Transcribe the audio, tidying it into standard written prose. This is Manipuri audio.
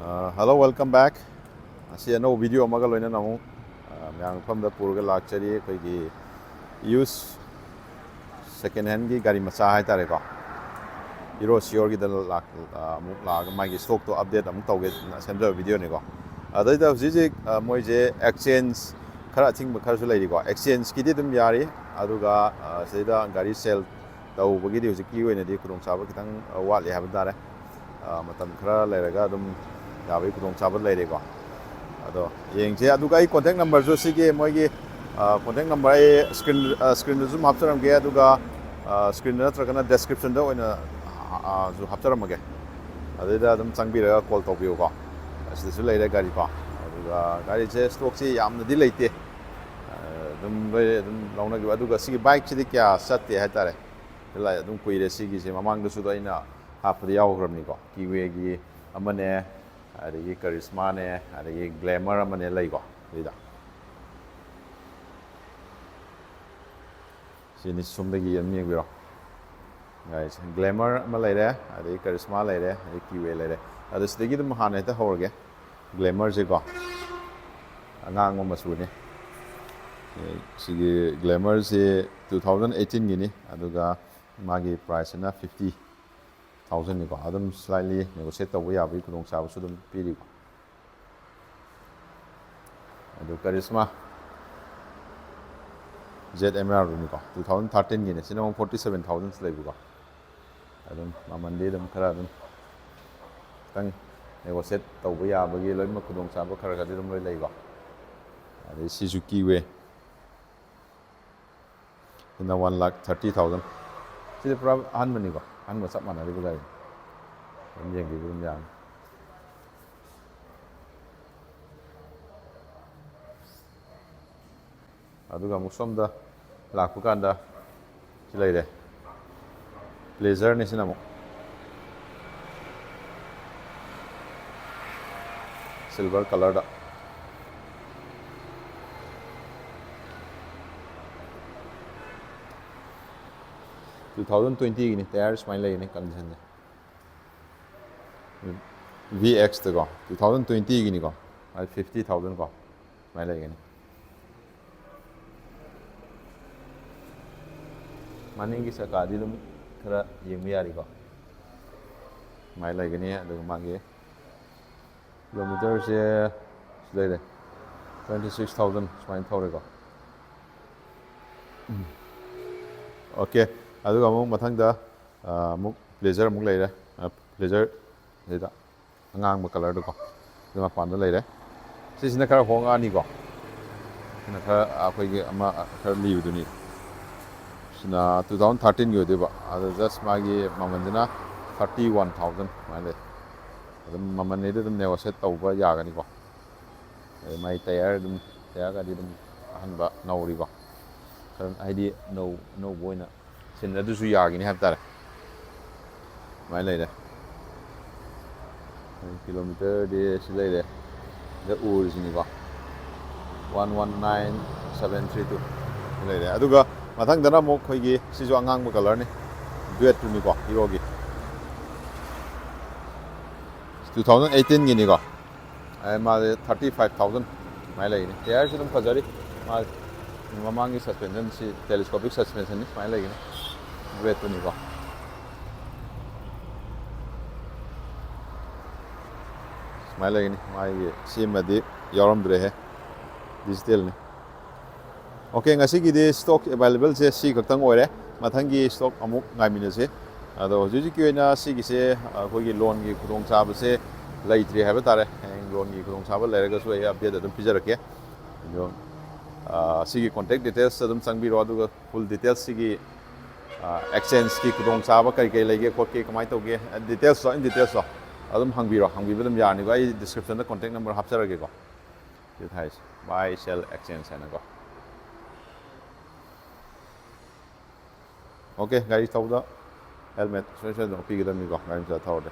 Hello, welcome back. Asi ano video amaga loina namu yang from the purga lakchari koi gi use second hand gi gari macha hai tare ko hero sure gi dal lak muk lag mai gi stock to update am tawge semja video ni ko adai da ji moi je exchange khara thing khara su lai ko exchange ki di dum yari aduga seida gari sell tau bagi di ji ki oina di kurong chaba kitang wat le ha dare matam khara lairaga dum yabai kudong chabot leire ko ado yengje aduga I contact number jo sige moi gi contact number ai screen zoom hapcharam ge aduga screen na tragana description da oina zo hapcharam ge adida dum changbira call to biu ko asisu leire gari ko aduga gari je stock si yamna di leite dum launa gi aduga sige bike chi di kya satte ha tare lai dum kuire sige se mamang da su da ina hapdi yaw gramni ko kiwe gi amane adagi charisma ne adagi glamour amane laigo lida sini sumdagi yami biro guys glamour ama laire adagi charisma laire adagi kiwe laire adagi dum hane ta horge glamour je ko angang ma masu ne sigi glamour je 2018 gini aduga magi price na 50,000 ni ko adam slightly negotiate taw ya bi kudong sa su dum piri ko adu charisma ZMR ni ko 2013 ni sino 47,000 lai ko adum mamande dum khara dum tang negotiate taw ya bi loi ma kudong sa ba khara ga dum loi lai ko adu Suzuki we ina 1,30,000 sila pra han mani ko an mo sap mana ribu gari am yang gi dum yang aduga musom da lakpu kanda silai de blazer ni sinamo silver color da (2020) gini tayar smile lagi ni condition ni VX to go 2020 gini ko 50,000 ko smile lagi ni maning gi sakadi dum khara yengmiari ko smile lagi ni adu magi kilometer se silai de 26,000 smile thore ko okay aduga amuk mathangda amuk blazer amuk leire blazer leda angang ba color do ko duma pan da leire sisina khara honga ni ko sina khara akhoi gi ama khara liu du ni sina 2013 gi de ba adu just magi mamandina 31,000 male adum mamane de dum negotiate taw ba ya ga ni ko mai tayar dum tayar ga di dum han ba nauri ko kan id no boina sin adu su ya gi ni hab tare mai leire kilometer de silai de the original ba 119732 silai de aduga mathang dana mo khoi gi sijo angang ba color ni duet tu ni ko hero gi 2018 gi ni ko ai ma 35,000 mai lai ni tayar si dum phajari ma mamangi suspension si telescopic suspension ni mai lai ni duet tu ni ko mai lagi ni mai sim madi yaram dre he digital ni okay ngasi gi de stock available se si kaktang oire mathangi stock amuk ngai mine se ado juji ki oina si gi se koi gi loan gi khudong chaba se laitri haba tare loan gi khudong chaba lairaga su ai update adum pijarake jo si gi contact details adum changbi ro adu full details si gi exchange ki khudong chaba kai kai lege ko ke kamai toge details in details adum hangbiro dum yani go ai description da contact number hapcharage ko it has buy sell exchange ana go okay guys tawda helmet so so no pigidam ni go gaim sa tawde